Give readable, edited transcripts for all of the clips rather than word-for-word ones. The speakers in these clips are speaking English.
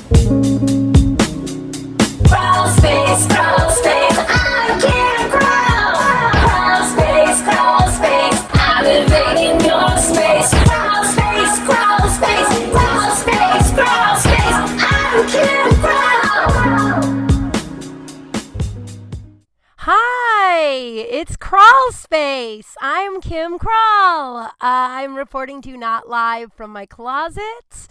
Kral Space, Kral Space, I can't crawl. Kral Space, I'm invading your space. Kral Space, Kral Space, Kral Space, Kral Space, I can't crawl. Hi, it's Kral Space. I'm Kim Kral. I'm reporting to you not live from my closet.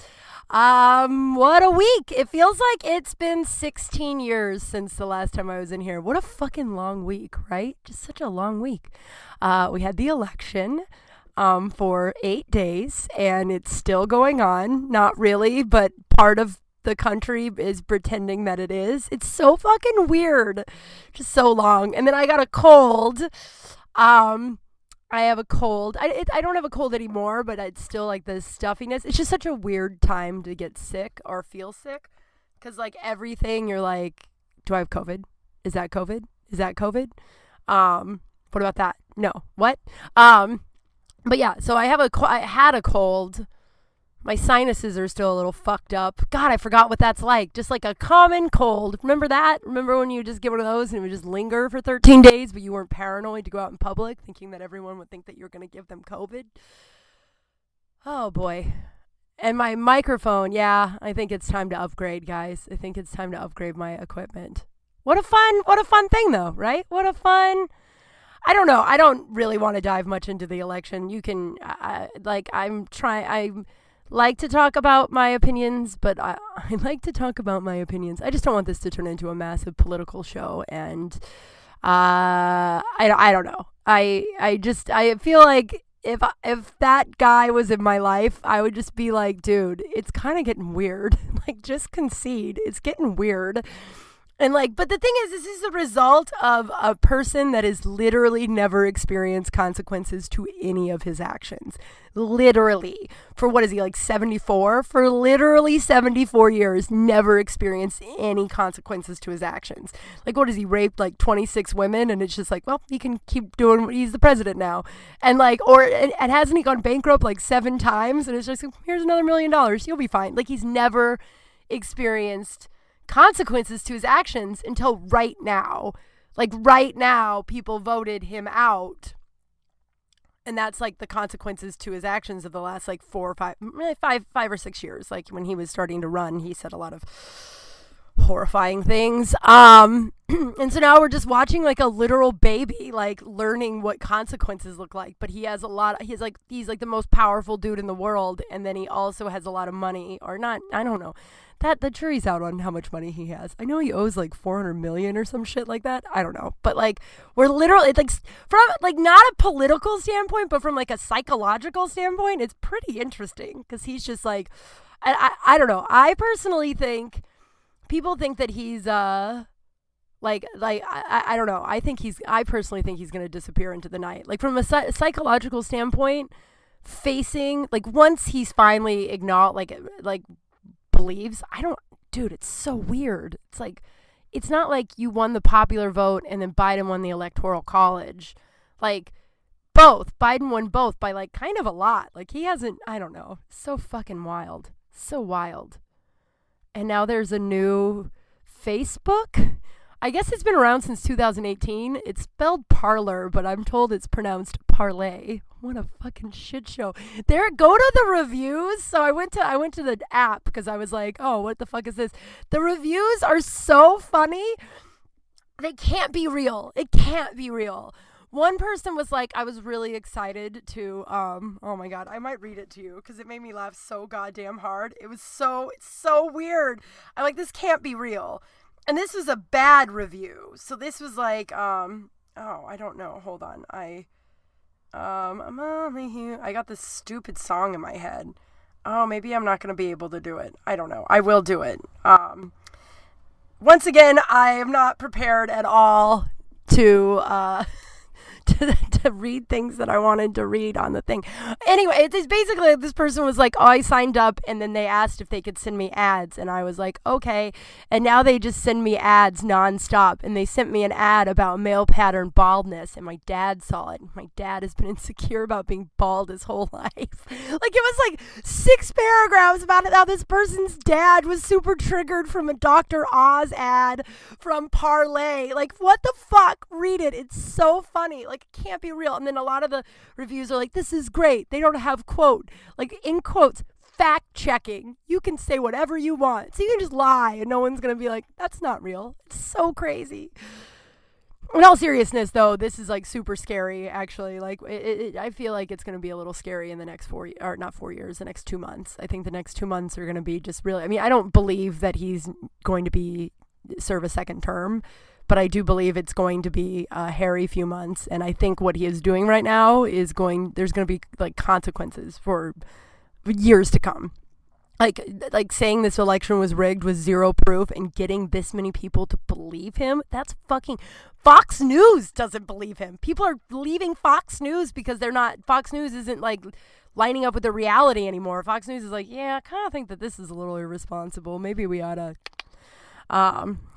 What a week. It feels like it's been 16 years since the last time I was in here. What a fucking long week, right? Just such a long week. We had the election for 8 days, and it's still going on. Not really, but part of the country is pretending that it is. It's so fucking weird. Just so long. And then I got a cold. I have a cold. I don't have a cold anymore, but it's still like the stuffiness. It's just such a weird time to get sick or feel sick. Because like everything, you're like, do I have COVID? Is that COVID? Is that COVID? What about that? No. What? But yeah, so I had a cold. My sinuses are still a little fucked up. God, I forgot what that's like. Just like a common cold. Remember that? Remember when you just get one of those and it would just linger for 13 days, but you weren't paranoid to go out in public thinking that everyone would think that you're going to give them COVID? Oh, boy. And my microphone, yeah, I think it's time to upgrade, guys. I think it's time to upgrade my equipment. What a fun thing, though, right? What a fun... I don't know. I don't really want to dive much into the election. You can, I like to talk about my opinions, but I like to talk about my opinions. I just don't want this to turn into a massive political show, and I don't know. I feel like if that guy was in my life, I would just be like, dude, it's kind of getting weird. Like, just concede. It's getting weird. And like, but the thing is, this is a result of a person that has literally never experienced consequences to any of his actions. Literally. For what is he, like 74? For literally 74 years, never experienced any consequences to his actions. Like, what is he, raped like 26 women? And it's just like, well, he can keep doing, he's the president now. And like, and hasn't he gone bankrupt like 7 times? And it's just like, here's another $1 million. You'll be fine. Like, he's never experienced consequences to his actions until right now. Like right now, people voted him out, and that's like the consequences to his actions of the last like 4 or 5, really 5 or 6 years. Like when he was starting to run, he said a lot of horrifying things. And so now we're just watching like a literal baby, like learning what consequences look like. But he's like the most powerful dude in the world, and then he also has a lot of money, or not. I don't know. That the jury's out on how much money he has. I know he owes like 400 million or some shit like that. I don't know. But like, we're literally, like, from like not a political standpoint, but from like a psychological standpoint, it's pretty interesting. Because he's just like, I don't know. I personally think people think that he's I don't know. I personally think he's going to disappear into the night. Like from a psychological standpoint, facing, like once he's finally acknowledged, like believes, dude, it's so weird. It's like, it's not like you won the popular vote and then Biden won the electoral college. Like Biden won both by like kind of a lot. Like he hasn't, I don't know. So fucking wild. So wild. And now there's a new Facebook. I guess it's been around since 2018. It's spelled parlor, but I'm told it's pronounced parlay. What a fucking shit show. Go to the reviews. So I went to the app because I was like, oh, what the fuck is this? The reviews are so funny. They can't be real. It can't be real. One person was like, I was really excited to, oh my God, I might read it to you because it made me laugh so goddamn hard. It's so weird. I'm like, this can't be real. And this was a bad review. So this was like, I don't know. Hold on. I'm only here. I got this stupid song in my head. Oh, maybe I'm not going to be able to do it. I don't know. I will do it. Once again, I am not prepared at all to to read things that I wanted to read on the thing. Anyway, it's basically this person was like, oh, I signed up, and then they asked if they could send me ads, and I was like, okay. And now they just send me ads nonstop, and they sent me an ad about male pattern baldness, and my dad saw it. My dad has been insecure about being bald his whole life. Like, it was like 6 paragraphs about how this person's dad was super triggered from a Dr. Oz ad from Parlay. Like, what the fuck? Read it. It's so funny. Like, it can't be real. And then a lot of the reviews are like, this is great. They don't have quote. Like, in quotes, fact checking. You can say whatever you want. So you can just lie and no one's going to be like, that's not real. It's so crazy. In all seriousness, though, this is like super scary, actually. Like, I feel like it's going to be a little scary in the next not 4 years, the next 2 months. I think the next 2 months are going to be just really, I mean, I don't believe that he's going to serve a second term, but I do believe it's going to be a hairy few months. And I think what he is doing right now there's going to be like consequences for years to come. Like saying this election was rigged with zero proof and getting this many people to believe him, that's fucking... Fox News doesn't believe him. People are leaving Fox News because Fox News isn't like lining up with the reality anymore. Fox News is like, yeah, I kind of think that this is a little irresponsible. Maybe we ought to...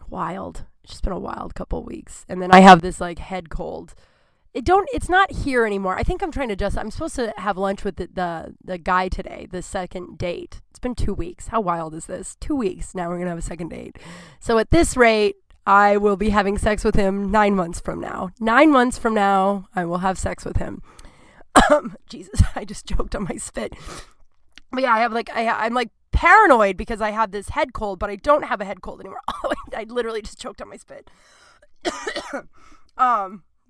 Wild. It's just been a wild couple weeks. And then I have this like head cold. It's not here anymore. I think I'm trying to I'm supposed to have lunch with the guy today, the second date. It's been 2 weeks. How wild is this? 2 weeks. Now we're going to have a second date. So at this rate, I will be having sex with him 9 months from now. 9 months from now, I will have sex with him. Jesus, I just choked on my spit. But yeah, I'm like paranoid because I have this head cold, but I don't have a head cold anymore. I literally just choked on my spit.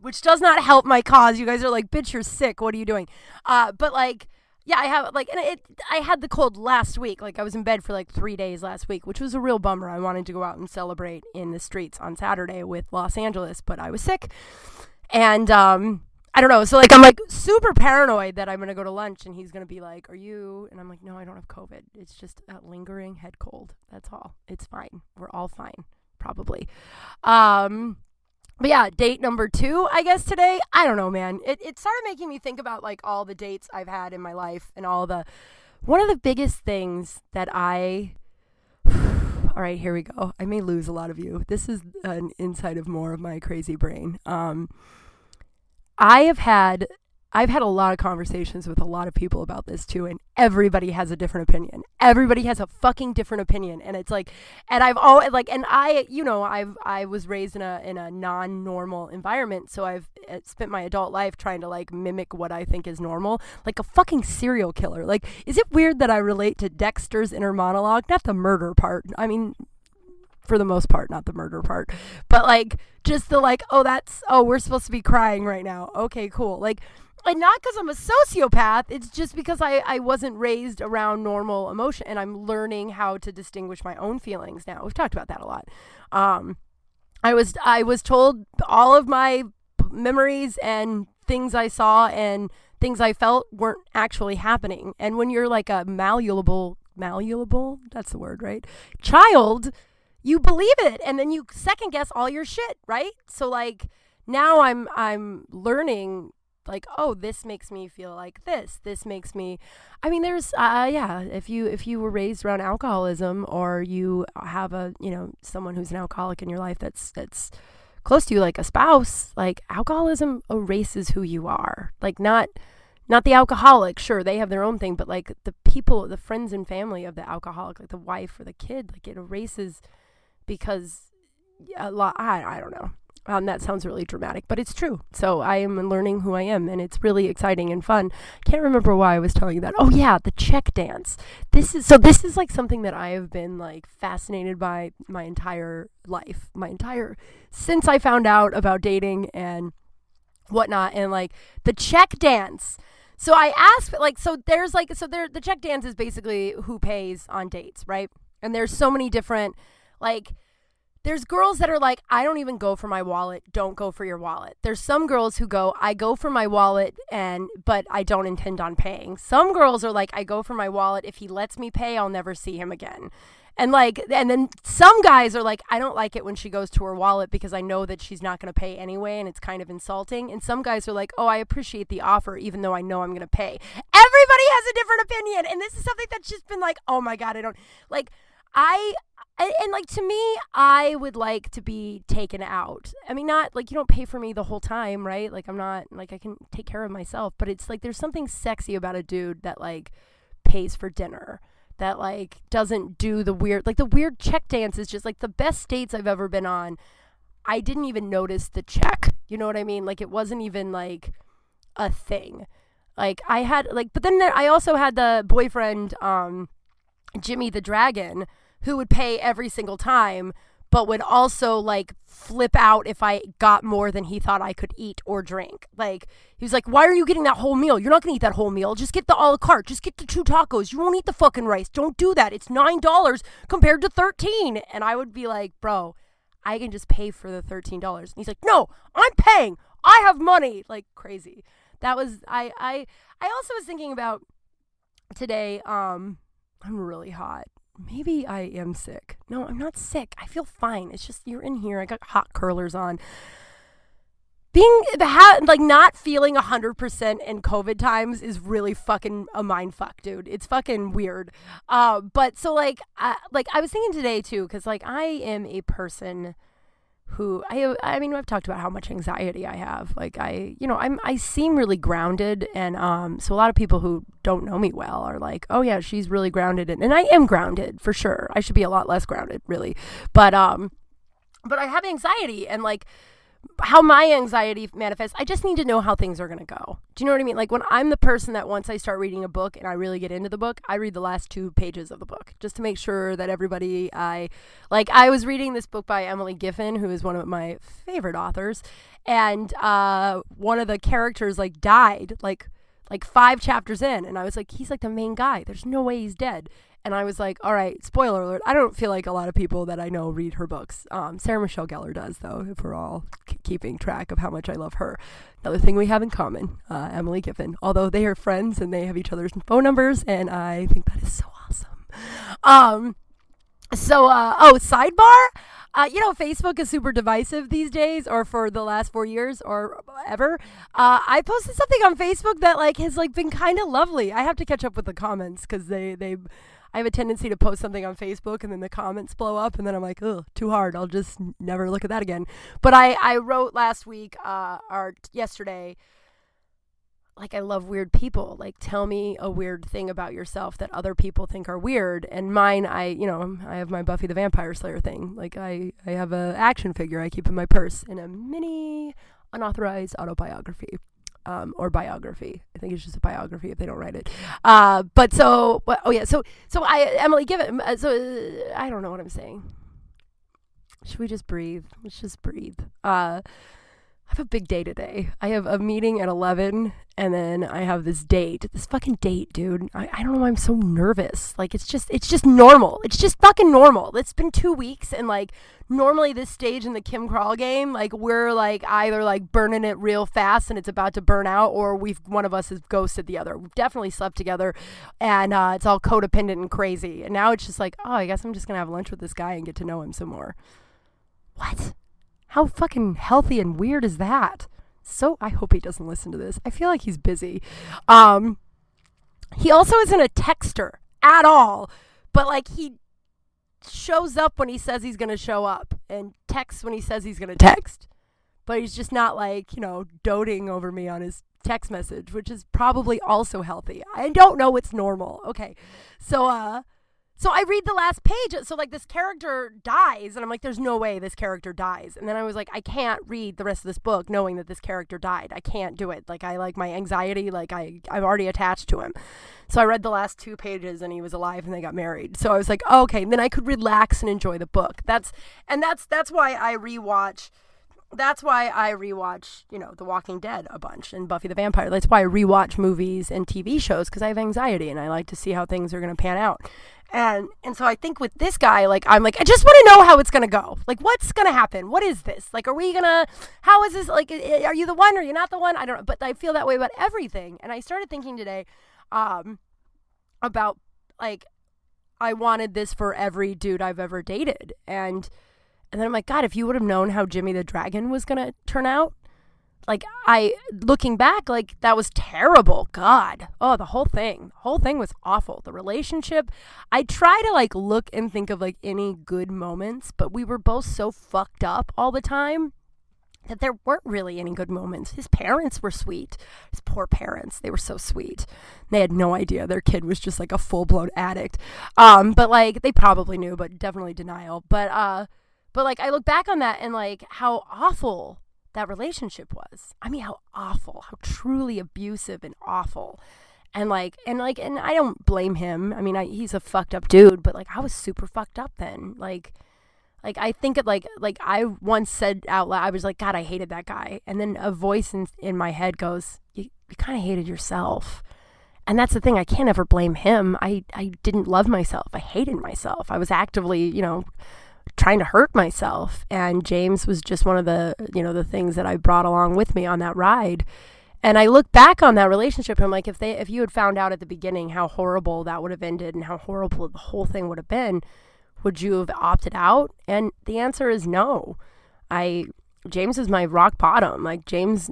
Which does not help my cause. You guys are like, bitch, you're sick. What are you doing? But like, yeah, I have like, and I had the cold last week. Like, I was in bed for like 3 days last week, which was a real bummer. I wanted to go out and celebrate in the streets on Saturday with Los Angeles, but I was sick. And, I don't know. So like, I'm like super paranoid that I'm going to go to lunch and he's going to be like, are you? And I'm like, no, I don't have COVID. It's just a lingering head cold. That's all. It's fine. We're all fine. Probably. But yeah, date number 2, I guess today. I don't know, man. It started making me think about like all the dates I've had in my life and one of the biggest things that all right, here we go. I may lose a lot of you. This is an insight of more of my crazy brain. I've had a lot of conversations with a lot of people about this too, and everybody has a different opinion. Everybody has a fucking different opinion, and it's like, and I've always like, and I was raised in a non-normal environment, so I've spent my adult life trying to like mimic what I think is normal, like a fucking serial killer. Like, is it weird that I relate to Dexter's inner monologue? Not the murder part. I mean, for the most part, not the murder part, but like just the like, we're supposed to be crying right now. Okay, cool. Like. And not because I'm a sociopath, it's just because I wasn't raised around normal emotion, and I'm learning how to distinguish my own feelings now. We've talked about that a lot. I was told all of my memories and things I saw and things I felt weren't actually happening. And when you're like a malleable, that's the word, right? Child, you believe it, and then you second guess all your shit, right? So like now I'm learning. Like, oh, this makes me feel like this. This makes me, I mean, there's, if you were raised around alcoholism, or you have someone who's an alcoholic in your life that's close to you, like a spouse, like alcoholism erases who you are. Like not the alcoholic, sure, they have their own thing, but like the people, the friends and family of the alcoholic, like the wife or the kid, like it erases because a lot, I don't know. That sounds really dramatic, but it's true. So I am learning who I am, and it's really exciting and fun. Can't remember why I was telling you that. Oh yeah, the check dance. This is like something that I have been like fascinated by my entire life, since I found out about dating and whatnot, and like the check dance. So I asked, like, the check dance is basically who pays on dates, right? And there's so many different, like, There's girls that are like, I don't even go for my wallet. Don't go for your wallet. There's some girls who go, I go for my wallet but I don't intend on paying. Some girls are like, I go for my wallet. If he lets me pay, I'll never see him again. And then some guys are like, I don't like it when she goes to her wallet because I know that she's not going to pay anyway and it's kind of insulting. And some guys are like, oh, I appreciate the offer even though I know I'm going to pay. Everybody has a different opinion. And this is something that's just been like, oh my God, I don't like, and like, to me, I would like to be taken out. I mean, not like you don't pay for me the whole time, right? Like I'm not like I can take care of myself, but it's like there's something sexy about a dude that like pays for dinner, that like doesn't do the weird check dance is just like the best dates I've ever been on. I didn't even notice the check. You know what I mean? Like it wasn't even like a thing. Like I had like, but then I also had the boyfriend, Jimmy the Dragon, who would pay every single time, but would also like flip out if I got more than he thought I could eat or drink. Like he was like, why are you getting that whole meal? You're not gonna eat that whole meal. Just get the a la carte. Just get the 2 tacos. You won't eat the fucking rice. Don't do that. It's $9 compared to $13. And I would be like, bro, I can just pay for the $13. And he's like, no, I'm paying. I have money. Like crazy. That was I also was thinking about today. I'm really hot. Maybe I am sick. No, I'm not sick. I feel fine. It's just you're in here. I got hot curlers on. Not feeling 100% in COVID times is really fucking a mind fuck, dude. It's fucking weird. But so I was thinking today too, because like I am a person who I've talked about how much anxiety I have. Like I seem really grounded, and so a lot of people who don't know me well are like, oh yeah, she's really grounded, and I am grounded for sure. I should be a lot less grounded, really, but I have anxiety, and like how my anxiety manifests, I just need to know how things are going to go. Do you know what I mean? Like when I'm the person that once I start reading a book and I really get into the book, I read the last 2 pages of the book just to make sure that everybody I was reading this book by Emily Giffin, who is one of my favorite authors. And one of the characters like died like 5 chapters in. And I was like, he's like the main guy. There's no way he's dead. And I was like, all right, spoiler alert. I don't feel like a lot of people that I know read her books. Sarah Michelle Gellar does, though, if we're all keeping track of how much I love her. Another thing we have in common, Emily Giffin. Although they are friends and they have each other's phone numbers, and I think that is so awesome. Sidebar. Facebook is super divisive these days, or for the last 4 years, or ever. I posted something on Facebook that has been kind of lovely. I have to catch up with the comments because I have a tendency to post something on Facebook and then the comments blow up, and then I'm like, ugh, too hard. I'll just never look at that again. But I wrote last week or yesterday, I love weird people. Tell me a weird thing about yourself that other people think are weird. And mine, I have my Buffy the Vampire Slayer thing. I have a action figure I keep in my purse in a mini unauthorized autobiography. Or biography. I think it's just a biography if they don't write it. Emily, give it. I don't know what I'm saying. Should we just breathe? Let's just breathe. I have a big day today. I have a meeting at 11, and then I have this fucking date, dude. I don't know why I'm so nervous. It's just normal. It's just fucking normal. It's been 2 weeks, and normally this stage in the Kim Kral game, we're either burning it real fast and it's about to burn out, or one of us has ghosted the other. We've definitely slept together, and it's all codependent and crazy. And now it's just I guess I'm just gonna have lunch with this guy and get to know him some more. What? How fucking healthy and weird is that? So I hope he doesn't listen to this. I feel like he's busy. He also isn't a texter at all, but he shows up when he says he's going to show up and texts when he says he's going to text. But he's just not doting over me on his text message, which is probably also healthy. I don't know what's normal. Okay. So I read the last page. So this character dies, and I'm like, there's no way this character dies. And then I was like, I can't read the rest of this book knowing that this character died. I can't do it. My anxiety, I'm already attached to him. So I read the last 2 pages, and he was alive, and they got married. So I was like, oh, okay. And then I could relax and enjoy the book. That's why I rewatch that's why I rewatch, The Walking Dead a bunch and Buffy the Vampire. That's why I rewatch movies and TV shows, because I have anxiety and I like to see how things are going to pan out. And so I think with this guy, I'm like, I just want to know how it's going to go. Like, what's going to happen? What is this? Like, are we going to, how is this? Like, are you the one? Are you not the one? I don't know. But I feel that way about everything. And I started thinking today about, I wanted this for every dude I've ever dated. And then I'm like, God, if you would have known how Jimmy the Dragon was going to turn out, looking back, that was terrible. God. Oh, the whole thing was awful. The relationship, I try to look and think of any good moments, but we were both so fucked up all the time that there weren't really any good moments. His parents were sweet. His poor parents, they were so sweet. They had no idea their kid was just a full-blown addict. But they probably knew, but definitely denial. But I look back on that and how awful that relationship was. I mean, how awful, how truly abusive and awful. And I don't blame him. I mean, he's a fucked up dude, but I was super fucked up then. I think of I once said out loud, I was like, God, I hated that guy. And then a voice in my head goes, you kind of hated yourself. And that's the thing. I can't ever blame him. I didn't love myself. I hated myself. I was actively, trying to hurt myself. And James was just one of the, the things that I brought along with me on that ride. And I look back on that relationship and I'm like, if you had found out at the beginning how horrible that would have ended and how horrible the whole thing would have been, would you have opted out? And the answer is no. James is my rock bottom. James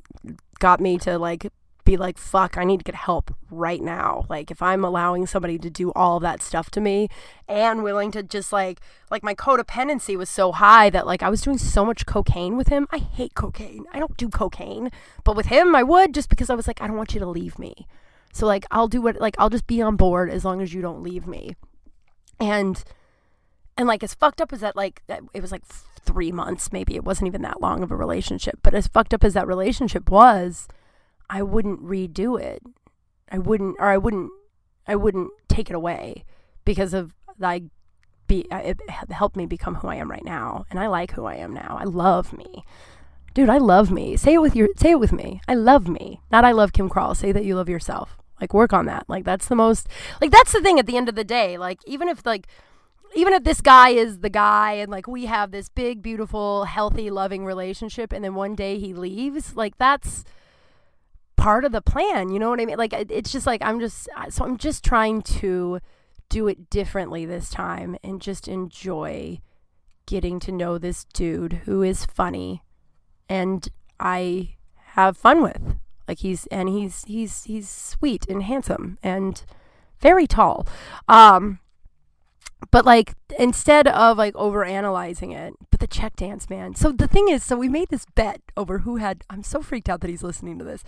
got me to be fuck, I need to get help right now. If I'm allowing somebody to do all of that stuff to me and willing to just my codependency was so high that I was doing so much cocaine with him. I hate cocaine. I don't do cocaine, but with him I would, just because I was I don't want you to leave me. So I'll do what, I'll just be on board as long as you don't leave me. And as fucked up as that, it was 3 months, maybe. It wasn't even that long of a relationship, but as fucked up as that relationship was, I wouldn't redo it. I wouldn't take it away, because of it helped me become who I am right now. And I like who I am now. I love me. Dude, I love me. Say it with me. I love me. Not I love Kim Kral. Say that you love yourself. Work on that. That's the most, that's the thing at the end of the day. Even if this guy is the guy and we have this big, beautiful, healthy, loving relationship, and then one day he leaves, that's part of the plan. You know what I mean? It's just I'm just trying to do it differently this time and just enjoy getting to know this dude who is funny and I have fun with. He's sweet and handsome and very tall. But instead of over analyzing it, but the check dance, man. So the thing is, we made this bet over I'm so freaked out that he's listening to this.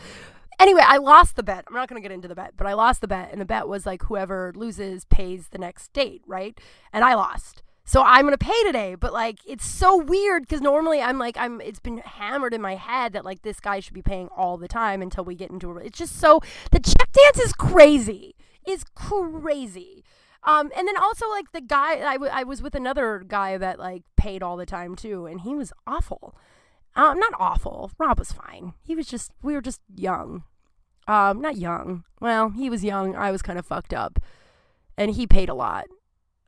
Anyway, I lost the bet. I'm not going to get into the bet, but I lost the bet. And the bet was whoever loses pays the next date, right? And I lost. So I'm going to pay today. But it's so weird because normally it's been hammered in my head that this guy should be paying all the time until we get into it's just so, the check dance is crazy. And then also the guy, I was with another guy that paid all the time too. And he was awful. Not awful. Rob was fine. We were just young. Not young. Well, he was young. I was kind of fucked up. And he paid a lot.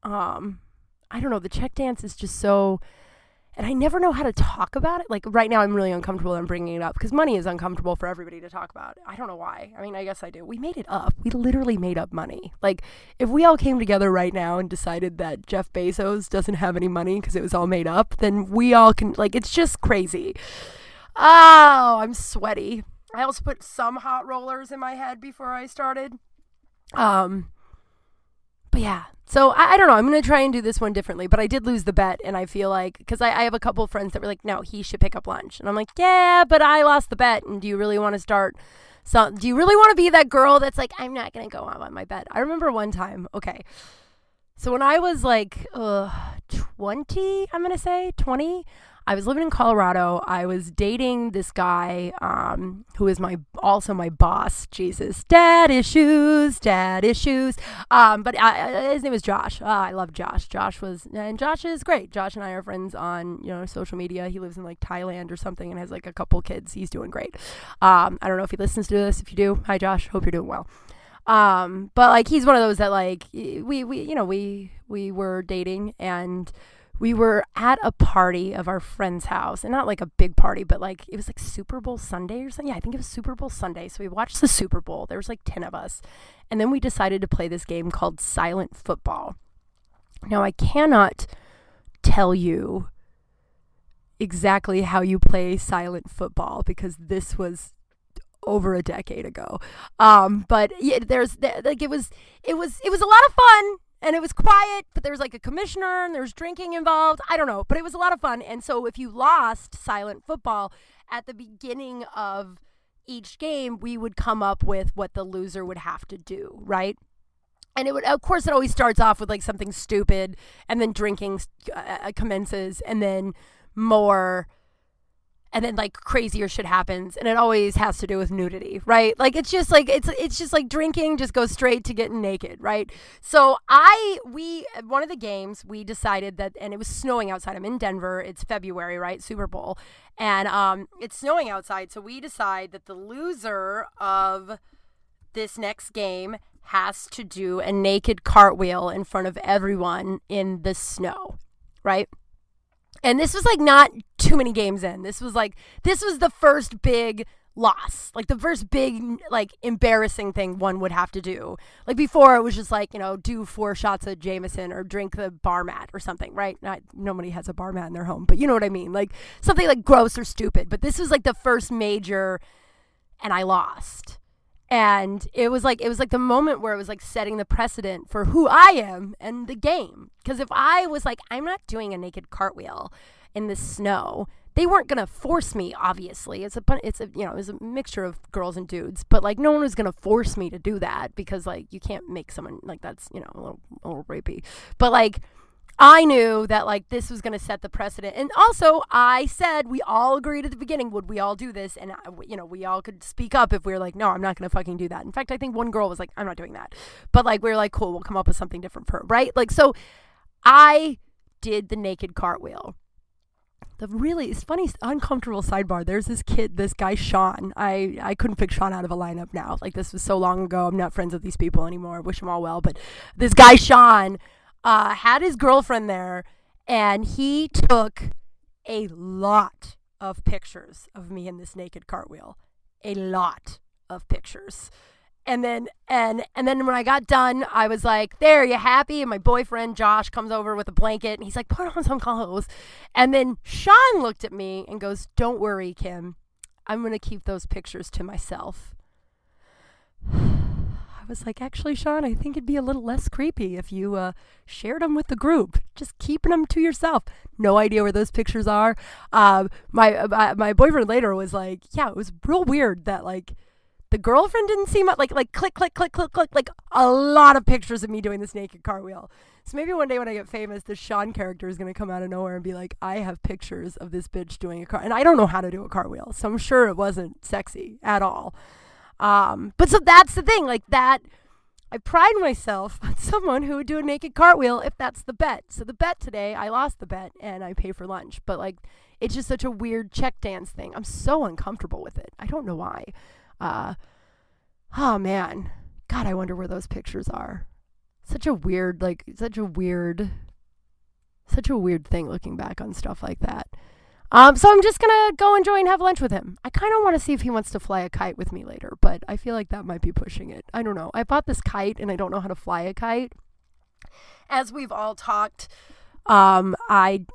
I don't know. The check dance is just so, and I never know how to talk about it. Right now I'm really uncomfortable in bringing it up because money is uncomfortable for everybody to talk about. I don't know why. I mean, I guess I do. We made it up. We literally made up money. If we all came together right now and decided that Jeff Bezos doesn't have any money because it was all made up, then we all can, it's just crazy. Oh, I'm sweaty. I also put some hot rollers in my head before I started. But yeah, so I don't know. I'm going to try and do this one differently, but I did lose the bet. And I feel because I have a couple of friends that were no, he should pick up lunch. And I'm like, yeah, but I lost the bet. And do you really want to start? So do you really want to be that girl that's I'm not going to go on my bet? I remember one time. Okay. So when I was 20, I'm going to say 20, I was living in Colorado. I was dating this guy who is also my boss. Jesus, dad issues. But his name was Josh. I love Josh. Josh is great. Josh and I are friends on social media. He lives in like Thailand or something and has like a couple kids. He's doing great. I don't know if he listens to this. If you do, hi Josh. Hope you're doing well. But like he's one of those that like we were dating and we were at a party of our friend's house, and not like a big party, but like it was like Super Bowl Sunday or something. Yeah, I think it was Super Bowl Sunday. So we watched the Super Bowl. There was like 10 of us. And then we decided to play this game called Silent Football. Now, I cannot tell you exactly how you play Silent Football because this was over a decade ago. But yeah, it was a lot of fun. And it was quiet, but there was like a commissioner and there was drinking involved. I don't know, but it was a lot of fun. And so if you lost Silent Football at the beginning of each game, we would come up with what the loser would have to do, right? And it always starts off with like something stupid, and then drinking commences, and then like crazier shit happens, and it always has to do with nudity, right? Like it's just like drinking just goes straight to getting naked, right? So one of the games we decided that, and it was snowing outside. I'm in Denver. It's February, right? Super Bowl, and it's snowing outside. So we decide that the loser of this next game has to do a naked cartwheel in front of everyone in the snow, right? And this was like not too many games in. This was the first big loss, like the first big like embarrassing thing one would have to do. Like before it was just like, do 4 shots of Jameson or drink the bar mat or something, right? Nobody has a bar mat in their home, but you know what I mean? Like something like gross or stupid. But this was like the first major, and I lost. And it was like the moment where it was like setting the precedent for who I am and the game. Because if I was like, I'm not doing a naked cartwheel in the snow, they weren't gonna force me. Obviously, it's a mixture of girls and dudes, but like no one was gonna force me to do that because like you can't make someone like that's a little rapey. But like I knew that like this was going to set the precedent. And also I said, we all agreed at the beginning, would we all do this? And we all could speak up if we were like, no, I'm not going to fucking do that. In fact, I think one girl was like, I'm not doing that. But like, we were like, cool, we'll come up with something different for her, right? Like, so I did the naked cartwheel. The really funny, uncomfortable sidebar. There's this guy, Sean. I couldn't pick Sean out of a lineup now. Like this was so long ago. I'm not friends with these people anymore. Wish them all well. But this guy, Sean, had his girlfriend there, and he took a lot of pictures of me in this naked cartwheel. A lot of pictures. And then when I got done, I was like, there, you happy? And my boyfriend, Josh, comes over with a blanket, and he's like, put on some clothes. And then Sean looked at me and goes, don't worry, Kim. I'm going to keep those pictures to myself. I was like, actually, Sean, I think it'd be a little less creepy if you shared them with the group. Just keeping them to yourself. No idea where those pictures are. My boyfriend later was like, yeah, it was real weird that like the girlfriend didn't seem like click, click, click, click, click, like a lot of pictures of me doing this naked cartwheel. So maybe one day when I get famous, the Sean character is going to come out of nowhere and be like, I have pictures of this bitch doing a cartwheel. And I don't know how to do a cartwheel, so I'm sure it wasn't sexy at all. But so that's the thing, like that, I pride myself on someone who would do a naked cartwheel if that's the bet. So the bet today, I lost the bet and I pay for lunch, but like, it's just such a weird check dance thing. I'm so uncomfortable with it. I don't know why. Oh man, God, I wonder where those pictures are. Such a weird thing looking back on stuff like that. So I'm just gonna go enjoy and have lunch with him. I kind of want to see if he wants to fly a kite with me later, but I feel like that might be pushing it. I don't know. I bought this kite and I don't know how to fly a kite. As we've all talked, I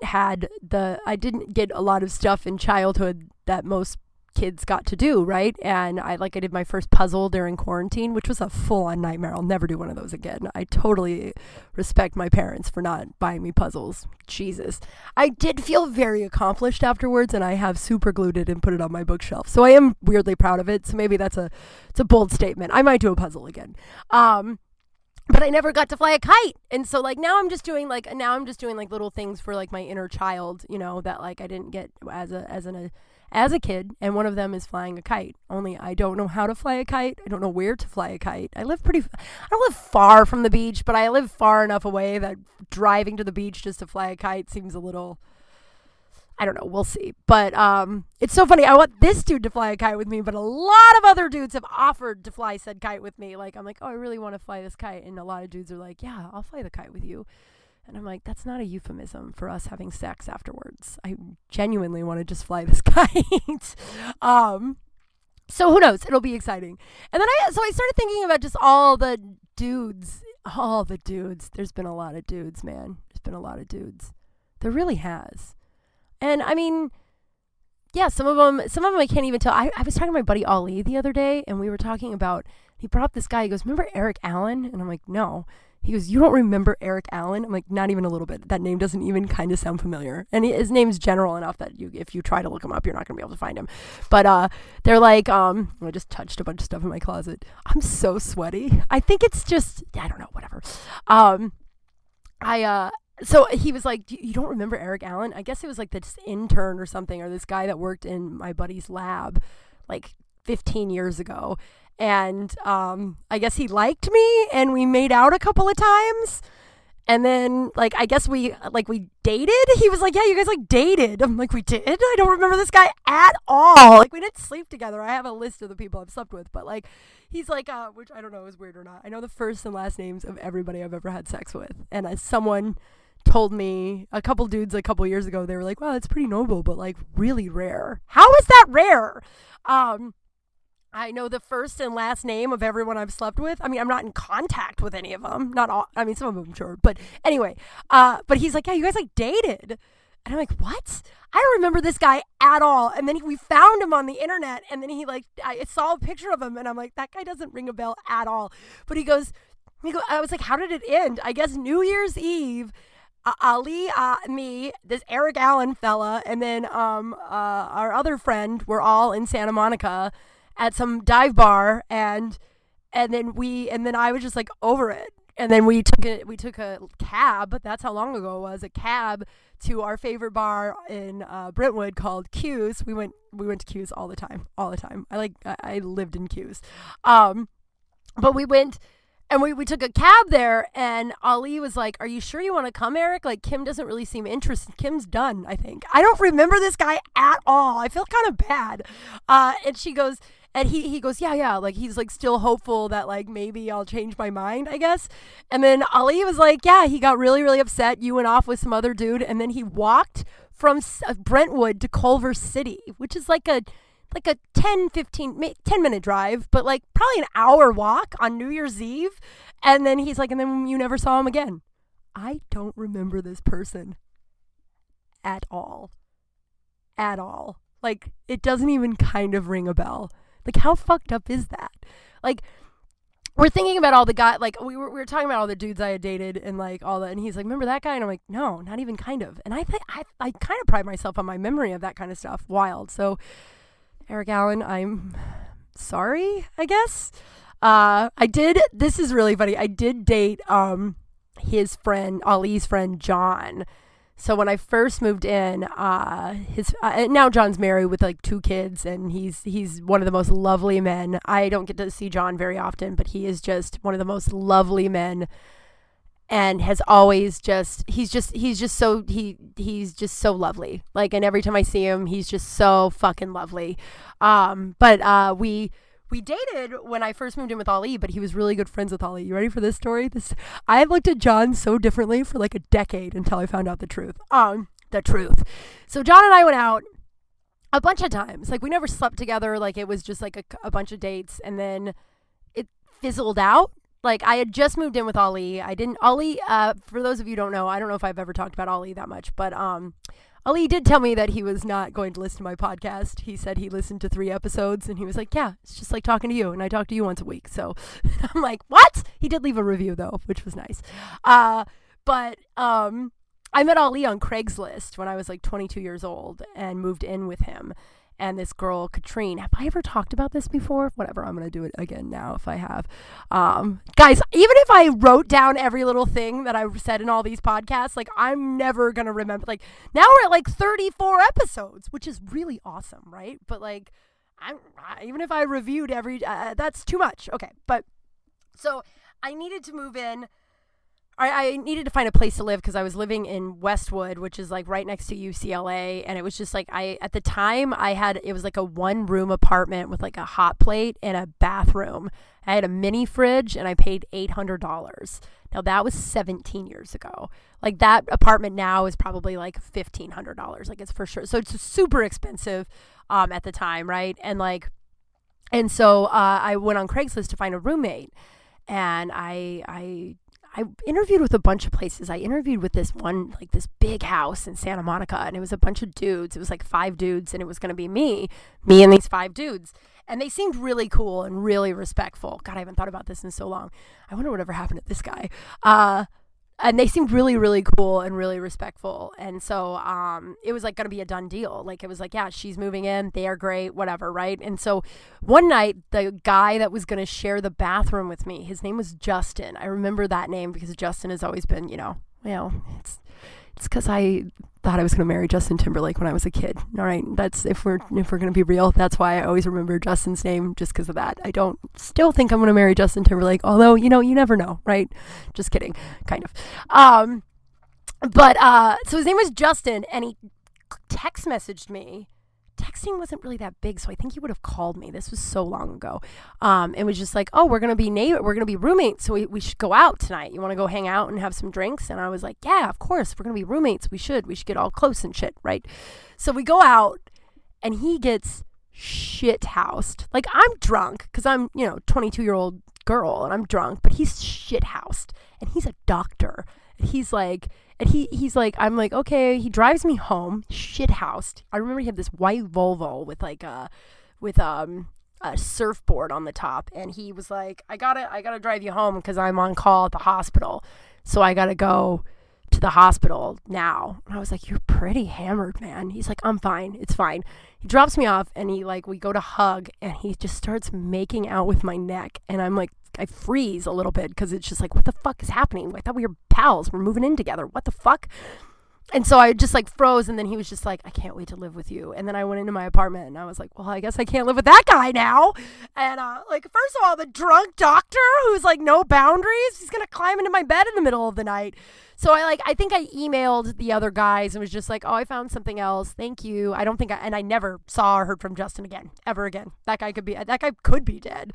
didn't get a lot of stuff in childhood that most kids got to do, right? And I did my first puzzle during quarantine, which was a full-on nightmare. I'll never do one of those again. I totally respect my parents for not buying me puzzles. Jesus. I did feel very accomplished afterwards, and I have super glued it and put it on my bookshelf. So I am weirdly proud of it. So maybe it's a bold statement. I might do a puzzle again. but I never got to fly a kite. And so like now I'm just doing like little things for like my inner child, you know, that like I didn't get as a kid, and one of them is flying a kite. Only I don't know how to fly a kite. I don't know where to fly a kite. I don't live far from the beach, but I live far enough away that driving to the beach just to fly a kite seems a little, I don't know, we'll see. But it's so funny. I want this dude to fly a kite with me, but a lot of other dudes have offered to fly said kite with me. Like, I'm like, oh, I really want to fly this kite. And a lot of dudes are like, yeah, I'll fly the kite with you. And I'm like, that's not a euphemism for us having sex afterwards. I genuinely want to just fly this kite. So who knows? It'll be exciting. And then I started thinking about just all the dudes. There's been a lot of dudes, man. There's been a lot of dudes. There really has. And I mean, yeah, some of them I can't even tell. I was talking to my buddy Ali the other day, and we were talking about, he brought up this guy. He goes, remember Eric Allen? And I'm like, no. He goes, you don't remember Eric Allen? I'm like, not even a little bit. That name doesn't even kind of sound familiar. And his name's general enough that if you try to look him up, you're not going to be able to find him. But they're like, I just touched a bunch of stuff in my closet. I'm so sweaty. I think it's just, I don't know, whatever. So he was like, you don't remember Eric Allen? I guess it was like this intern or something, or this guy that worked in my buddy's lab like 15 years ago. And I guess he liked me, and we made out a couple of times. And then, like, I guess we dated. He was like, yeah, you guys, like, dated. I'm like, we did? I don't remember this guy at all. Like, we didn't sleep together. I have a list of the people I've slept with. But, like, he's like, which I don't know is weird or not. I know the first and last names of everybody I've ever had sex with. And as someone told me, a couple dudes a couple years ago, they were like, wow, it's pretty noble, but, like, really rare. How is that rare? I know the first and last name of everyone I've slept with. I mean, I'm not in contact with any of them. Not all. I mean, some of them, sure. But anyway, but he's like, yeah, you guys like dated. And I'm like, what? I don't remember this guy at all. And then we found him on the internet. And then I saw a picture of him. And I'm like, that guy doesn't ring a bell at all. But he goes, I was like, how did it end? I guess New Year's Eve, Ali, me, this Eric Allen fella, and then our other friend were all in Santa Monica at some dive bar, and then I was just like over it. And then we took a cab. That's how long ago it was. A cab to our favorite bar in Brentwood called Q's. We went to Q's all the time. I lived in Q's. But we went and we took a cab there, and Ali was like, are you sure you want to come, Eric? Like, Kim doesn't really seem interested. Kim's done, I think. I don't remember this guy at all. I feel kind of bad. And she goes, and he goes, yeah. Like, he's like still hopeful that like maybe I'll change my mind, I guess. And then Ali was like, yeah, he got really, really upset. You went off with some other dude. And then he walked from Brentwood to Culver City, which is like a 10 minute drive, but like probably an hour walk on New Year's Eve. And then he's like, and then you never saw him again. I don't remember this person at all. Like, it doesn't even kind of ring a bell. Like, how fucked up is that? Like, we're thinking about all the guys, like, we were talking about all the dudes I had dated and like all that, and he's like, remember that guy? And I'm like, no, not even kind of. And I kind of pride myself on my memory of that kind of stuff. Wild. So Eric Allen, I'm sorry, I guess. This is really funny. I did date his friend, Ali's friend, John. So when I first moved in, now John's married with like 2 kids, and he's one of the most lovely men. I don't get to see John very often, but he is just one of the most lovely men, and has always he's just so lovely. Like, and every time I see him, he's just so fucking lovely. But we dated when I first moved in with Ali, but he was really good friends with Ali. You ready for this story? I looked at John so differently for like a decade until I found out the truth. So John and I went out a bunch of times. Like, we never slept together. Like, it was just like a bunch of dates, and then it fizzled out. Like, I had just moved in with Ali. For those of you who don't know, I don't know if I've ever talked about Ali that much, but Ali did tell me that he was not going to listen to my podcast. He said he listened to 3 episodes, and he was like, yeah, it's just like talking to you, and I talk to you once a week. So I'm like, what? He did leave a review, though, which was nice. But I met Ali on Craigslist when I was like 22 years old and moved in with him. and this girl, Katrine. Have I ever talked about this before? Whatever, I'm going to do it again now if I have. Guys, even if I wrote down every little thing that I said in all these podcasts, like, I'm never going to remember. Like, now we're at like 34 episodes, which is really awesome, right? But like, even if I reviewed every, that's too much. Okay, but so I needed to move in. I needed to find a place to live because I was living in Westwood, which is like right next to UCLA. And it was just like, at the time it was like a 1-room apartment with like a hot plate and a bathroom. I had a mini fridge and I paid $800. Now that was 17 years ago. Like that apartment now is probably like $1,500. Like it's for sure. So it's super expensive, at the time. Right. And so, I went on Craigslist to find a roommate, and I interviewed with a bunch of places. I interviewed with this one, like this big house in Santa Monica, and it was a bunch of dudes. It was like 5 dudes, and it was going to be me and these 5 dudes. And they seemed really cool and really respectful. God, I haven't thought about this in so long. I wonder whatever happened to this guy. And they seemed really, really cool and really respectful. And so it was like going to be a done deal. Like it was like, yeah, she's moving in. They are great, whatever, right? And so one night, the guy that was going to share the bathroom with me, his name was Justin. I remember that name because Justin has always been, it's because I thought I was going to marry Justin Timberlake when I was a kid. All right, that's if we're going to be real. That's why I always remember Justin's name, just because of that. I don't still think I'm going to marry Justin Timberlake, although you never know, right? Just kidding, kind of. So his name was Justin, and he text messaged me. Texting wasn't really that big, so I think he would have called me. This was so long ago. It was just like, oh, we're gonna be roommates, so we should go out tonight. You want to go hang out and have some drinks? And I was like, yeah, of course, we're gonna be roommates. We should get all close and shit, right? So we go out, and he gets shit housed. Like I'm drunk because I'm 22-year-old girl, and I'm drunk, but he's shit housed, and he's a doctor. And he's like, I'm like, okay. He drives me home, shit housed. I remember he had this white Volvo with a surfboard on the top, and he was like, I gotta drive you home because I'm on call at the hospital, so I gotta go to the hospital now. And I was like, you're pretty hammered, man. He's like, I'm fine, it's fine. He drops me off, and we go to hug, and he just starts making out with my neck, and I'm like, I freeze a little bit because it's just like, what the fuck is happening? I thought we were pals. We're moving in together. What the fuck? And so I just like froze, and then he was just like, I can't wait to live with you. And then I went into my apartment, and I was like, well, I guess I can't live with that guy now. And first of all, the drunk doctor who's like no boundaries, he's gonna climb into my bed in the middle of the night. So I think I emailed the other guys and was just like, oh, I found something else. Thank you. And I never saw or heard from Justin again, ever again. That guy could be dead.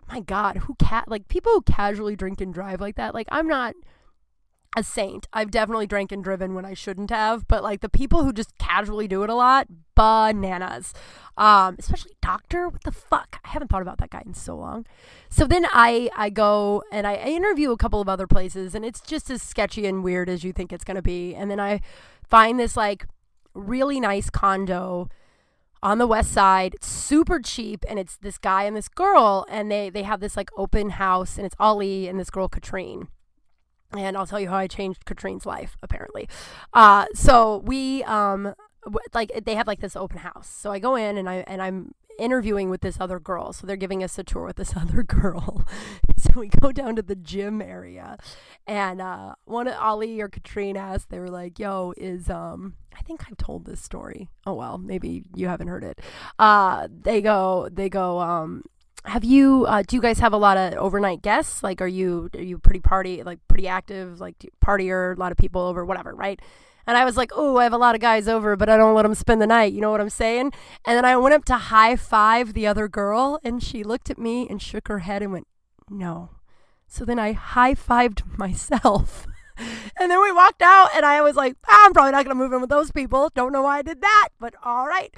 My God, people who casually drink and drive like that, like I'm not a saint. I've definitely drank and driven when I shouldn't have, but like the people who just casually do it a lot, bananas. Especially doctor, what the fuck? I haven't thought about that guy in so long. So then I go and I interview a couple of other places, and it's just as sketchy and weird as you think it's gonna be. And then I find this like really nice condo on the west side. It's super cheap, and it's this guy and this girl, and they have this like open house, and it's Ali and this girl Katrine. And I'll tell you how I changed Katrine's life, apparently. So we they have like this open house. So I go in, and I'm interviewing with this other girl. So they're giving us a tour with this other girl. So we go down to the gym area, and one of Ali or Katrine asked, they were like, yo, I think I've told this story. Oh, well, maybe you haven't heard it. They go, do you guys have a lot of overnight guests? Like, are you pretty active, like partier, a lot of people over, whatever, right? And I was like, oh, I have a lot of guys over, but I don't let them spend the night. You know what I'm saying? And then I went up to high five the other girl, and she looked at me and shook her head and went, no. So then I high fived myself. And then we walked out, and I was like, I'm probably not going to move in with those people. Don't know why I did that, but all right.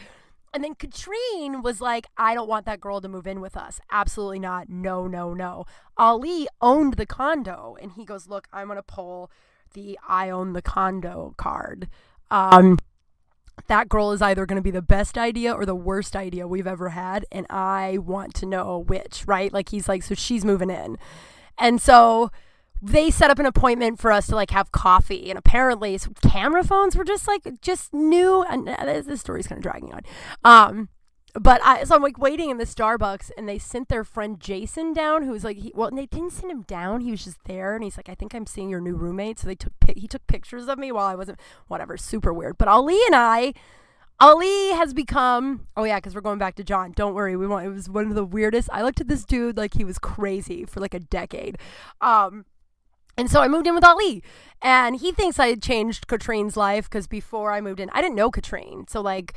And then Katrine was like, I don't want that girl to move in with us. Absolutely not. No. Ali owned the condo, and he goes, look, I'm going to pull the I own the condo card. That girl is either going to be the best idea or the worst idea we've ever had, and I want to know which, right? Like, he's like, so she's moving in. And so they set up an appointment for us to like have coffee, and apparently some camera phones were just new, and this story's kind of dragging on. But so I'm like waiting in the Starbucks, and they sent their friend Jason down, who was like, well, they didn't send him down. He was just there, and he's like, I think I'm seeing your new roommate. So he took pictures of me while I wasn't, whatever, super weird. But Ali has become, oh yeah, because we're going back to John. Don't worry, it was one of the weirdest. I looked at this dude like he was crazy for like a decade. And so I moved in with Ali, and he thinks I had changed Katrina's life because before I moved in, I didn't know Katrine. So like,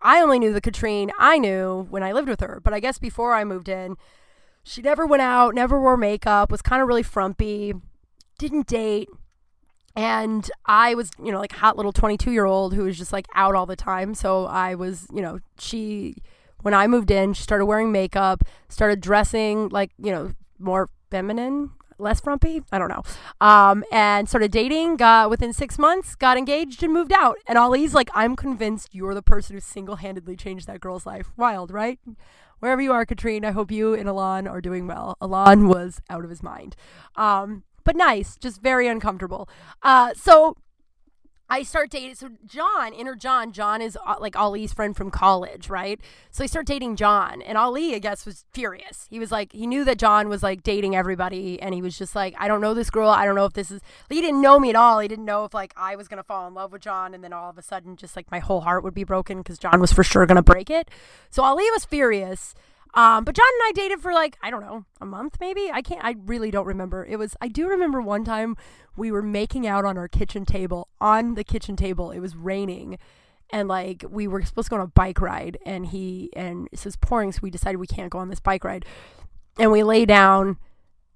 I only knew the Katrine I knew when I lived with her. But I guess before I moved in, she never went out, never wore makeup, was kind of really frumpy, didn't date. And I was, like hot little 22-year-old who was just like out all the time. So I was, when I moved in, she started wearing makeup, started dressing like, more feminine, less frumpy. I don't know. And started dating, got within 6 months, got engaged and moved out. And Ollie's like, I'm convinced you're the person who single-handedly changed that girl's life. Wild, right? Wherever you are, Katrine, I hope you and Alon are doing well. Alon was out of his mind. But nice, just very uncomfortable. So I start dating. So John is like Ali's friend from college, right? So I start dating John, and Ali, I guess, was furious. He was like, he knew that John was like dating everybody, and he was just like, I don't know this girl. I don't know if this is. He didn't know me at all. He didn't know if like I was gonna fall in love with John, and then all of a sudden, just like my whole heart would be broken because John was for sure gonna break it. So Ali was furious. But John and I dated for like, I don't know, a month maybe? I really don't remember. I do remember one time we were making out on our kitchen table, it was raining, and like we were supposed to go on a bike ride, and it was pouring, so we decided we can't go on this bike ride. And we lay down,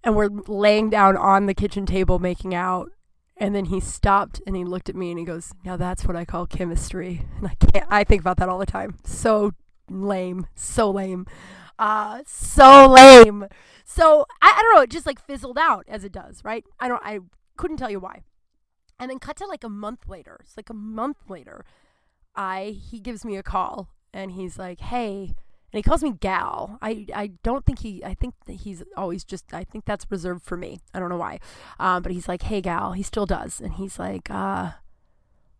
and we're laying down on the kitchen table making out, and then he stopped and he looked at me and he goes, now that's what I call chemistry. And I think about that all the time. So lame. So lame. So lame. So I don't know, it just like fizzled out as it does, right? I couldn't tell you why. And then cut to like a month later. It's like a month later, he gives me a call and he's like, hey, and he calls me gal. I think that he's always just, I think that's reserved for me. I don't know why. But he's like, hey gal, he still does. And he's like, I'm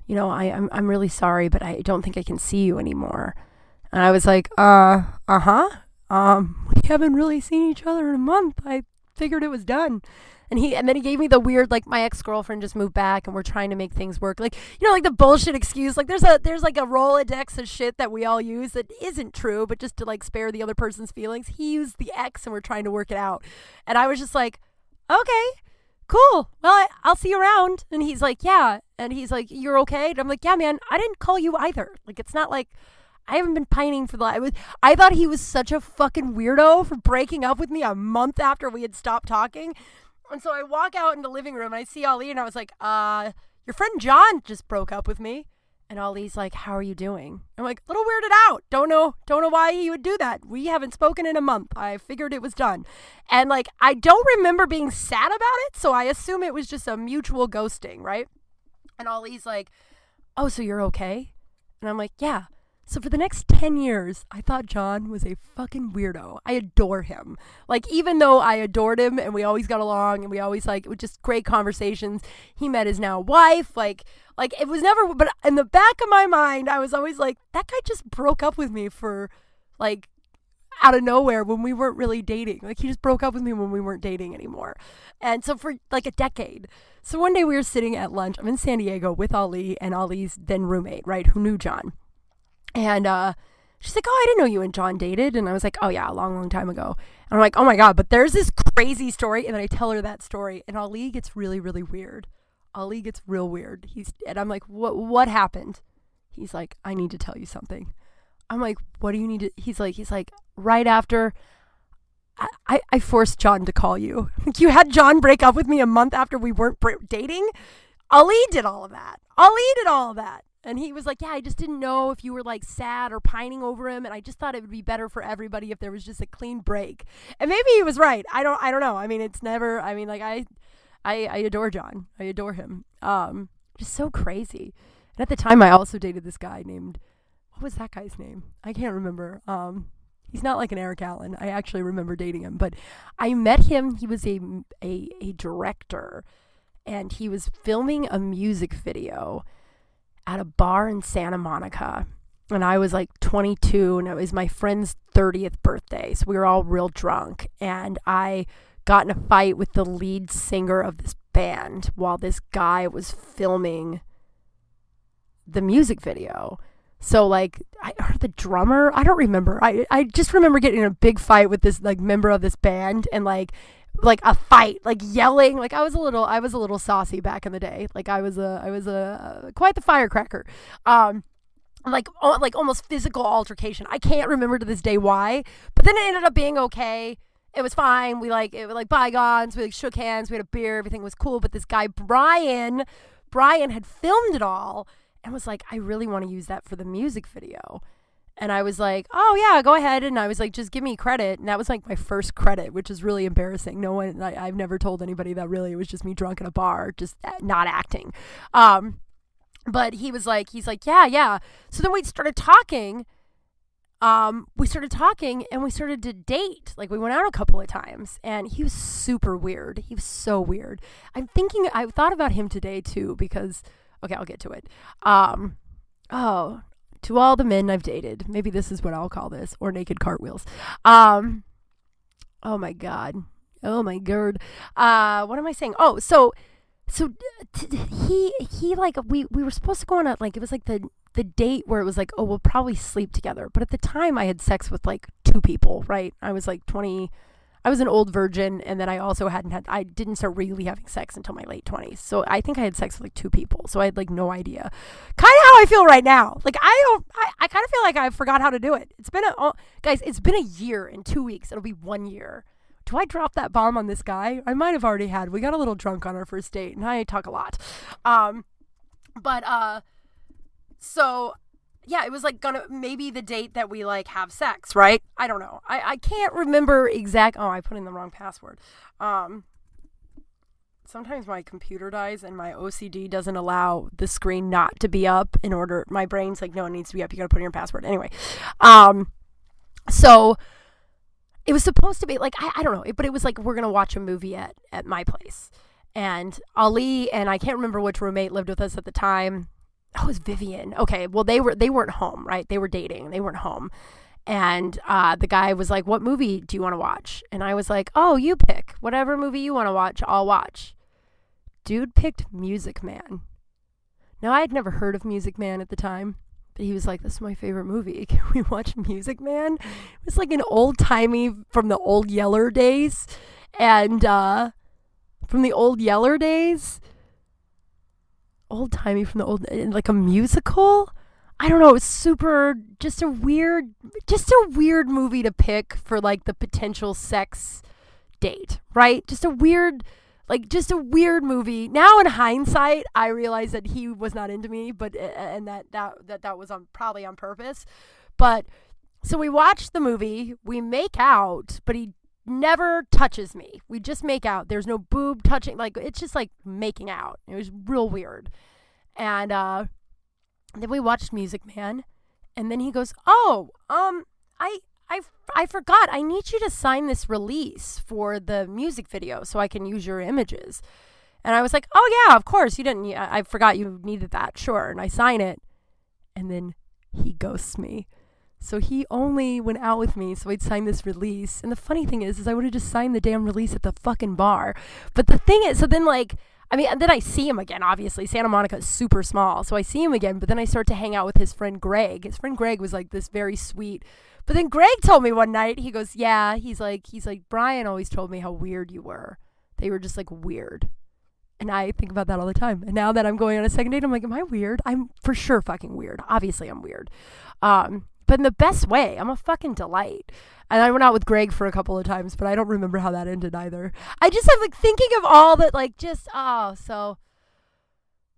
really sorry, but I don't think I can see you anymore. And I was like, we haven't really seen each other in a month. I figured it was done. And then he gave me the weird, like, my ex-girlfriend just moved back and we're trying to make things work. Like, like the bullshit excuse. Like, there's like a Rolodex of shit that we all use that isn't true, but just to like spare the other person's feelings. He used the ex and we're trying to work it out. And I was just like, okay, cool. Well, I'll see you around. And he's like, yeah. And he's like, you're okay? And I'm like, yeah, man, I didn't call you either. Like, it's not like I haven't been pining for I thought he was such a fucking weirdo for breaking up with me a month after we had stopped talking. And so I walk out in the living room and I see Ali and I was like, your friend John just broke up with me. And Ali's like, how are you doing? I'm like, a little weirded out. Don't know why he would do that. We haven't spoken in a month. I figured it was done. And like, I don't remember being sad about it. So I assume it was just a mutual ghosting, right? And Ali's like, oh, so you're okay? And I'm like, yeah. So for the next 10 years, I thought John was a fucking weirdo. I adore him. Like, even though I adored him and we always got along and we always like, it was just great conversations. He met his now wife. Like it was never, but in the back of my mind, I was always like, that guy just broke up with me for like out of nowhere when we weren't really dating. Like, he just broke up with me when we weren't dating anymore. And so for like a decade. So one day we were sitting at lunch. I'm in San Diego with Ali and Ali's then roommate, right, who knew John. And she's like, oh, I didn't know you and John dated. And I was like, oh, yeah, a long, long time ago. And I'm like, oh, my God, but there's this crazy story. And then I tell her that story. And Ali gets really, really weird. Ali gets real weird. And I'm like, what happened? He's like, I need to tell you something. I'm like, what do you need to? He's like, right after I forced John to call you. You had John break up with me a month after we weren't dating? Ali did all of that. And he was like, yeah, I just didn't know if you were like sad or pining over him. And I just thought it would be better for everybody if there was just a clean break. And maybe he was right. I don't know. I mean, it's never, I mean, like I adore John. I adore him. Just so crazy. And at the time I also dated this guy named, what was that guy's name? I can't remember. He's not like an Eric Allen. I actually remember dating him, but I met him. He was a director and he was filming a music video at a bar in Santa Monica. and I was like 22, and it was my friend's 30th birthday. So we were all real drunk, and I got in a fight with the lead singer of this band while this guy was filming the music video. So like I heard the drummer, I don't remember. I just remember getting in a big fight with this like member of this band, and like a fight, like yelling. Like I was a little saucy back in the day. Like I was quite the firecracker. Like almost physical altercation. I can't remember to this day why, but then it ended up being okay. It was fine. We like it was like bygones. We like shook hands. We had a beer. Everything was cool. But this guy Brian had filmed it all and was like, I really want to use that for the music video. And I was like, oh yeah, go ahead. And I was like, just give me credit. And that was like my first credit, which is really embarrassing. No one, I've never told anybody that really. It was just me drunk in a bar, just not acting. But he's like, yeah. So then we started talking. And we started to date. Like we went out a couple of times, and he was super weird. He was so weird. I thought about him today too, because, okay, I'll get to it. To all the men I've dated, maybe this is what I'll call this, or naked cartwheels. Oh my God. What am I saying? Oh, so he like, we were supposed to go on it was like the date where it was like, oh, we'll probably sleep together. But at the time I had sex with like 2 people, right? I was like 20, I was an old virgin, and then I didn't start really having sex until my late 20s. So I think I had sex with like 2 people. So I had like no idea. Kind of how I feel right now. Like I kind of feel like I forgot how to do it. It's been a year and 2 weeks. It'll be 1 year. Do I drop that bomb on this guy? I might have already had. We got a little drunk on our first date, and I talk a lot. So yeah, it was like maybe the date that we like have sex, right? I don't know. I can't remember I put in the wrong password. Sometimes my computer dies and my OCD doesn't allow the screen not to be up my brain's like, no, it needs to be up. You got to put in your password. Anyway. So it was supposed to be like, I don't know, but it was like, we're going to watch a movie at my place. And Ali and I can't remember which roommate lived with us at the time. Oh, it was Vivian. Okay, well, they weren't home, right? They were dating. They weren't home. And the guy was like, what movie do you want to watch? And I was like, oh, you pick. Whatever movie you want to watch, I'll watch. Dude picked Music Man. Now, I had never heard of Music Man at the time. But he was like, this is my favorite movie. Can we watch Music Man? It was like an old-timey from the old Yeller days. And old-timey from the old, like a musical? I don't know. It was just a weird movie to pick for like the potential sex date, right? Just a weird movie. Now in hindsight, I realize that he was not into me, but and that was probably on purpose. But so we watched the movie, we make out, but he never touches me. We just make out. There's no boob touching. Like it's just like making out. It was real weird. And then we watched Music Man, and then he goes, "Oh, I forgot. I need you to sign this release for the music video so I can use your images." And I was like, "Oh yeah, of course. You didn't. I forgot you needed that. Sure." And I sign it, and then he ghosts me. So he only went out with me so I'd sign this release. And the funny thing is I would have just signed the damn release at the fucking bar. But the thing is, so then like, I mean, and then I see him again, obviously. Santa Monica is super small. So I see him again, but then I start to hang out with his friend Greg. His friend Greg was like this very sweet. But then Greg told me one night, he goes, yeah, he's like, Brian always told me how weird you were. They were just like weird. And I think about that all the time. And now that I'm going on a second date, I'm like, am I weird? I'm for sure fucking weird. Obviously I'm weird. But in the best way. I'm a fucking delight. And I went out with Greg for a couple of times, but I don't remember how that ended either. I just am like thinking of all that, like so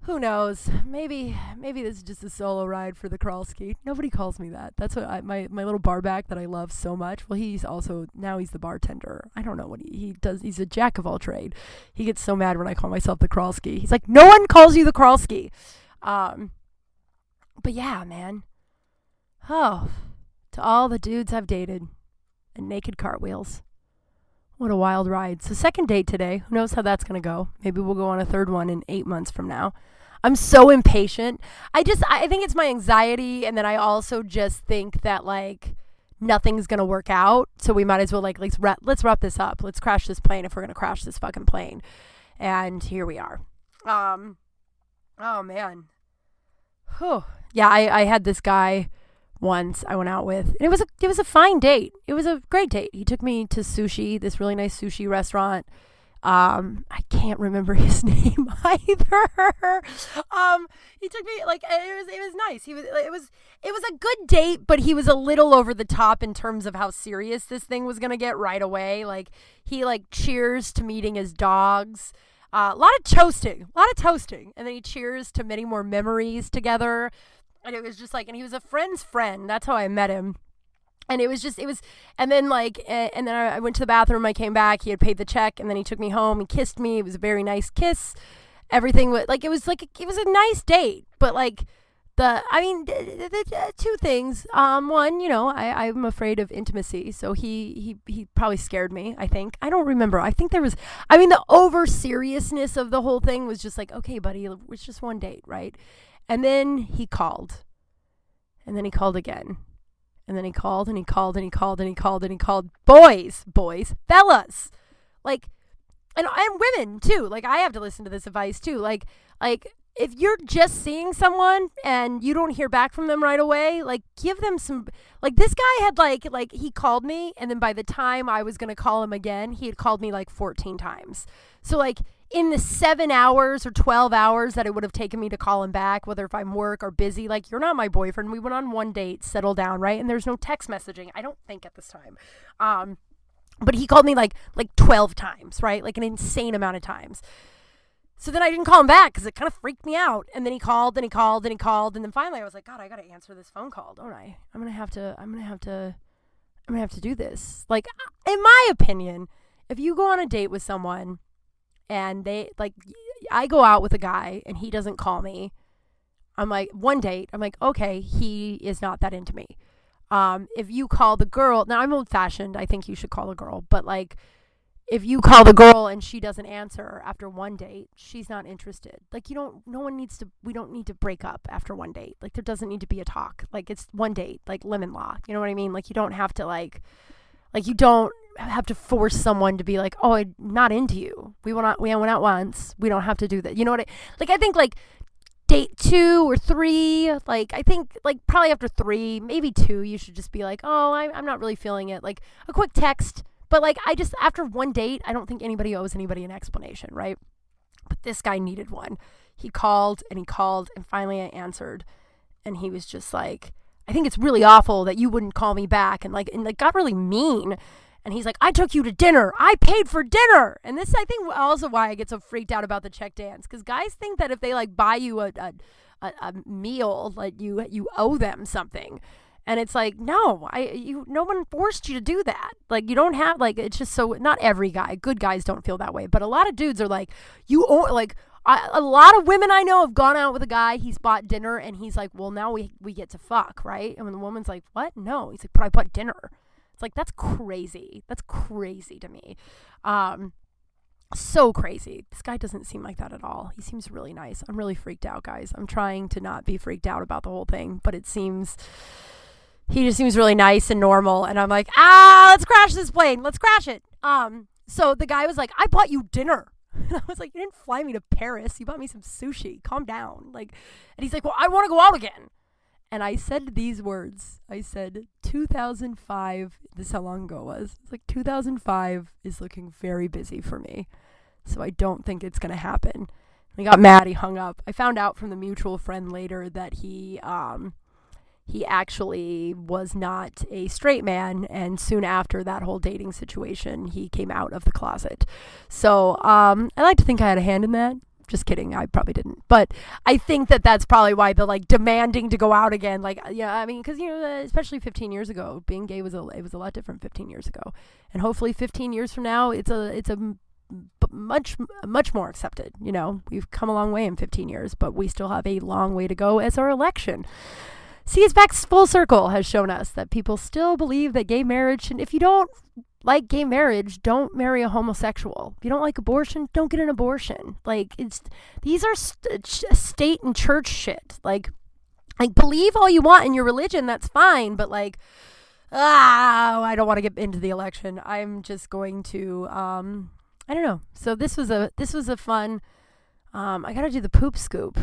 who knows? Maybe this is just a solo ride for the Kral. Nobody calls me that. That's what my little barback that I love so much. Well, he's the bartender. I don't know what he does. He's a jack of all trade. He gets so mad when I call myself the Kral. He's like, no one calls you the Kral. But yeah, man. Oh, to all the dudes I've dated and naked cartwheels. What a wild ride. So second date today. Who knows how that's going to go? Maybe we'll go on a third one in 8 months from now. I'm so impatient. I think it's my anxiety, and then I also just think that like nothing's gonna work out, so we might as well like let's wrap this up. Let's crash this plane if we're gonna crash this fucking plane. And here we are. Oh man. Whew. Yeah, I had this guy once I went out with, and it was a fine date. It was a great date. He took me to sushi, this really nice sushi restaurant. I can't remember his name either. He took me like it was nice. It was a good date, but he was a little over the top in terms of how serious this thing was gonna get right away. Like he like cheers to meeting his dogs. A lot of toasting, and then he cheers to many more memories together. And it was just like, and he was a friend's friend. That's how I met him. And it was, and then I went to the bathroom. I came back. He had paid the check, and then he took me home. He kissed me. It was a very nice kiss. Everything was like, it was a nice date. But like, the two things. One, I'm afraid of intimacy, so he probably scared me. I think I don't remember. I think there was. The over seriousness of the whole thing was just like, okay, buddy, it's just one date, right? And then he called, and then he called again, and then he called and he called and he called and he called and he called. Boys, fellas, like, and women too. Like I have to listen to this advice too. Like. If you're just seeing someone and you don't hear back from them right away, like give them some, like this guy had like he called me, and then by the time I was going to call him again, he had called me like 14 times. So like in the 7 hours or 12 hours that it would have taken me to call him back, whether if I'm work or busy, like you're not my boyfriend. We went on one date, settle down, right? And there's no text messaging. I don't think at this time. But he called me like 12 times, right? Like an insane amount of times. So then I didn't call him back because it kind of freaked me out. And then he called and he called and he called. And then finally I was like, God, I got to answer this phone call, don't I? I'm going to have to do this. Like, in my opinion, if you go on a date with someone and they like, I go out with a guy and he doesn't call me. I'm like, one date, I'm like, okay, he is not that into me. If you call the girl, now I'm old fashioned. I think you should call a girl, but like, if you call the girl and she doesn't answer after one date, she's not interested. Like we don't need to break up after one date. Like there doesn't need to be a talk. Like it's one date, like lemon law. You know what I mean? Like you don't have to you don't have to force someone to be like, oh, I'm not into you. We went out once. We don't have to do that. You know what I think like date 2 or 3, like I think like probably after 3, maybe 2, you should just be like, oh, I'm not really feeling it. Like a quick text. But like after one date, I don't think anybody owes anybody an explanation, right? But this guy needed one. He called and finally I answered, and he was just like, I think it's really awful that you wouldn't call me back, and got really mean. And he's like, I took you to dinner. I paid for dinner. And this, I think, also why I get so freaked out about the check dance, because guys think that if they like buy you a meal, like you owe them something. And it's like, no, no one forced you to do that. Like, you don't have, like, it's just so, not every guy, good guys don't feel that way. But a lot of dudes are like, a lot of women I know have gone out with a guy, he's bought dinner, and he's like, well, now we get to fuck, right? And when the woman's like, what? No. He's like, but I bought dinner. It's like, that's crazy. That's crazy to me. So crazy. This guy doesn't seem like that at all. He seems really nice. I'm really freaked out, guys. I'm trying to not be freaked out about the whole thing, but he just seems really nice and normal. And I'm like, let's crash this plane. Let's crash it. So the guy was like, I bought you dinner. And I was like, you didn't fly me to Paris. You bought me some sushi. Calm down. Like, and he's like, well, I want to go out again. And I said these words. I said, 2005. This is how long ago it was. It's like 2005 is looking very busy for me. So I don't think it's going to happen. And he got mad. He hung up. I found out from the mutual friend later that he actually was not a straight man, and soon after that whole dating situation, he came out of the closet. So I like to think I had a hand in that. Just kidding, I probably didn't. But I think that that's probably why the like demanding to go out again, like, yeah, I mean, because especially 15 years ago, being gay was a lot different 15 years ago, and hopefully 15 years from now, it's a much more accepted. We've come a long way in 15 years, but we still have a long way to go as our election. See, it's back full circle, has shown us that people still believe that gay marriage, and if you don't like gay marriage, don't marry a homosexual. If you don't like abortion, don't get an abortion. Like, these are state and church shit. Like, believe all you want in your religion, that's fine, but like, I don't want to get into the election. I'm just going to, I don't know. So this was a fun, I gotta do the poop scoop.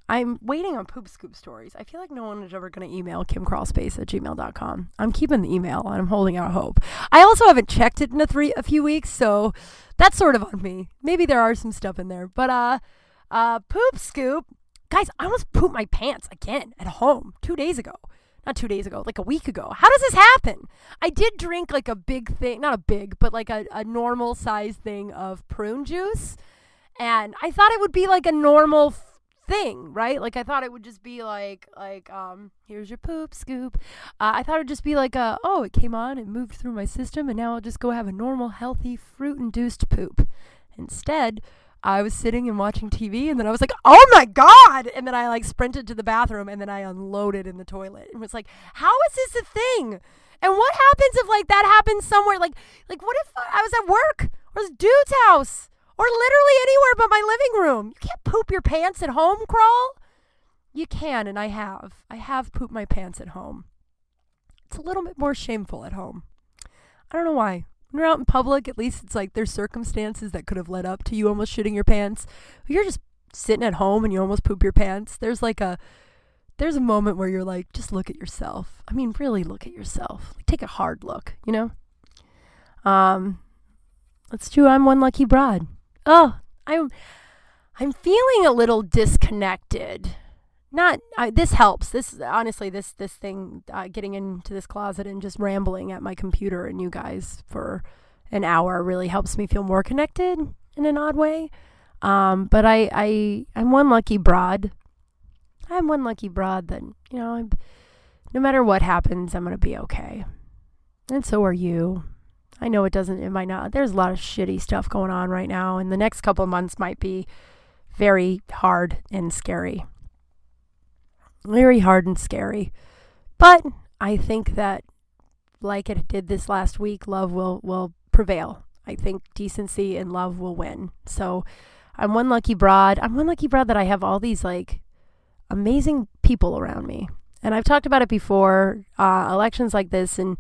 I'm waiting on poop scoop stories. I feel like no one is ever going to email KimKralSpace@gmail.com. I'm keeping the email and I'm holding out hope. I also haven't checked it in a few weeks, so that's sort of on me. Maybe there are some stuff in there. But poop scoop. Guys, I almost pooped my pants again at home 2 days ago. Not 2 days ago, like a week ago. How does this happen? I did drink like a big thing, not a big, but like a normal size thing of prune juice. And I thought it would be like a normal thing, right? Like I thought it would just be like here's your poop scoop. I thought it would just be like it came on, it moved through my system, and now I'll just go have a normal, healthy, fruit-induced poop. Instead, I was sitting and watching TV, and then I was like, oh my God! And then I like sprinted to the bathroom, and then I unloaded in the toilet. And was like, how is this a thing? And what happens if like that happens somewhere? Like what if I was at work or this dude's house or literally anywhere but my living room? You can't poop your pants at home, Kral. You can, and I have. I have pooped my pants at home. It's a little bit more shameful at home. I don't know why. When you're out in public, at least it's like there's circumstances that could have led up to you almost shitting your pants. You're just sitting at home and you almost poop your pants. There's a moment where you're like, just look at yourself. I mean, really look at yourself. Like, take a hard look, you know? Let's do I'm One Lucky Broad. Oh, I'm feeling a little disconnected. This helps. This honestly, this thing, getting into this closet and just rambling at my computer and you guys for an hour really helps me feel more connected in an odd way. But I'm one lucky broad. I'm one lucky broad that, you know, no matter what happens, I'm going to be okay. And so are you. I know it might not. There's a lot of shitty stuff going on right now, and the next couple of months might be very hard and scary. Very hard and scary. But I think that, like it did this last week, love will prevail. I think decency and love will win. So I'm one lucky broad. I'm one lucky broad that I have all these like amazing people around me. And I've talked about it before, elections like this, and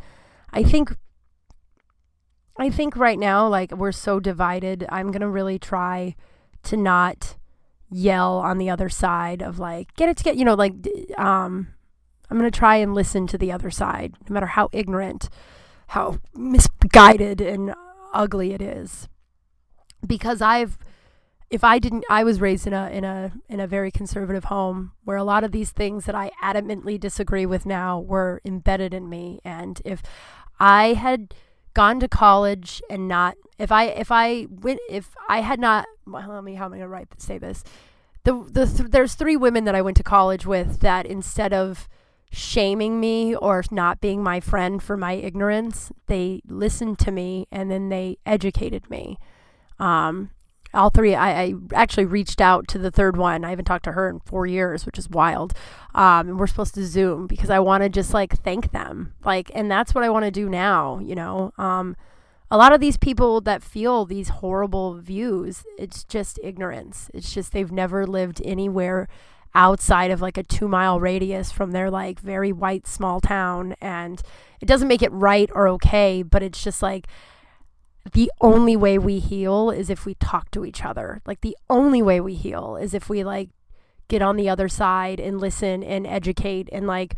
I think right now, like, we're so divided. I'm going to really try to not yell on the other side of like, I'm going to try and listen to the other side, no matter how ignorant, how misguided and ugly it is. Because I was raised in a very conservative home where a lot of these things that I adamantly disagree with now were embedded in me. And if I had gone to college and not, how am I going to say this? There's 3 women that I went to college with that instead of shaming me or not being my friend for my ignorance, they listened to me and then they educated me. All 3, I actually reached out to the 3rd one. I haven't talked to her in 4 years, which is wild. And we're supposed to Zoom because I want to just like thank them. Like, and that's what I want to do now, you know. A lot of these people that feel these horrible views, it's just ignorance. It's just they've never lived anywhere outside of like a 2-mile radius from their like very white small town. And it doesn't make it right or okay, but it's just like, the only way we heal is if we talk to each other. Like, the only way we heal is if we like get on the other side and listen and educate and like,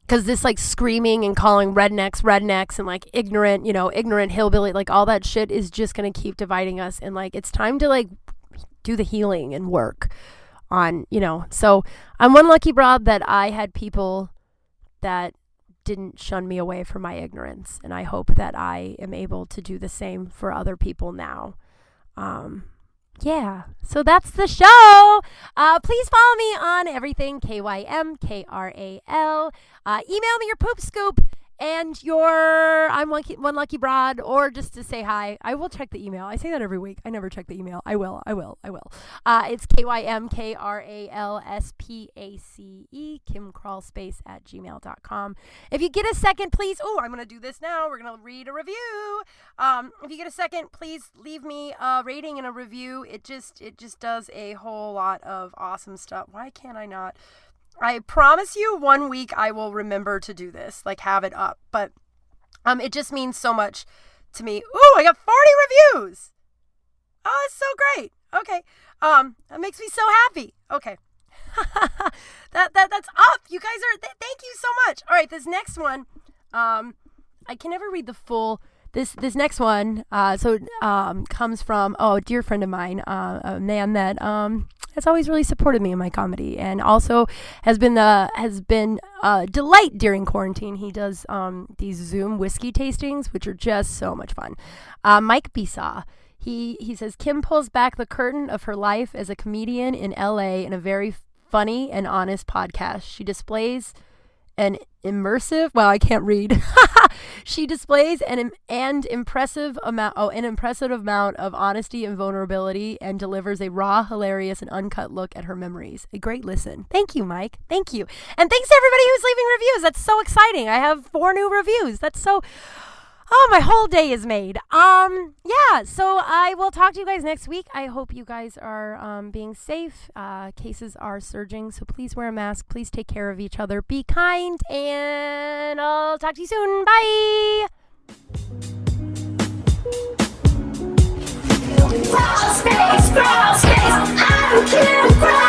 because this like screaming and calling rednecks and like ignorant hillbilly, like all that shit is just going to keep dividing us. And like, it's time to like do the healing and work on, you know. So I'm one lucky broad that I had people that didn't shun me away from my ignorance, and I hope that I am able to do the same for other people now. So that's the show. Please follow me on everything, KYMKRAL. Email me your poop scoop and your I'm one lucky broad, or just to say hi. I will check the email. I say that every week. I never check the email. I will. It's KYMKRALSPACE, KimKralSpace@gmail.com. If you get a second, please. Oh, I'm gonna do this now. We're gonna read a review. If you get a second, please leave me a rating and a review. It just does a whole lot of awesome stuff. Why can't I not? I promise you 1 week I will remember to do this, like have it up. But it just means so much to me. Ooh, I got 40 reviews. Oh, it's so great. Okay. That makes me so happy. Okay. that's up. You guys are thank you so much. All right, this next one, I can never read the full this next one comes from a dear friend of mine, a man that has always really supported me in my comedy, and also has been a delight during quarantine. He does these Zoom whiskey tastings, which are just so much fun. Mike Bisa. He says, Kim pulls back the curtain of her life as a comedian in LA in a very funny and honest podcast. She displays an immersive, well, I can't read. She displays an impressive amount of honesty and vulnerability, and delivers a raw, hilarious, and uncut look at her memories. A great listen. Thank you, Mike. Thank you. And thanks to everybody who's leaving reviews. That's so exciting. I have 4 new reviews. That's so... Oh, my whole day is made. Yeah, so I will talk to you guys next week. I hope you guys are being safe. Cases are surging, so please wear a mask. Please take care of each other. Be kind, and I'll talk to you soon. Bye! Kral Space, I'm Kim Kral.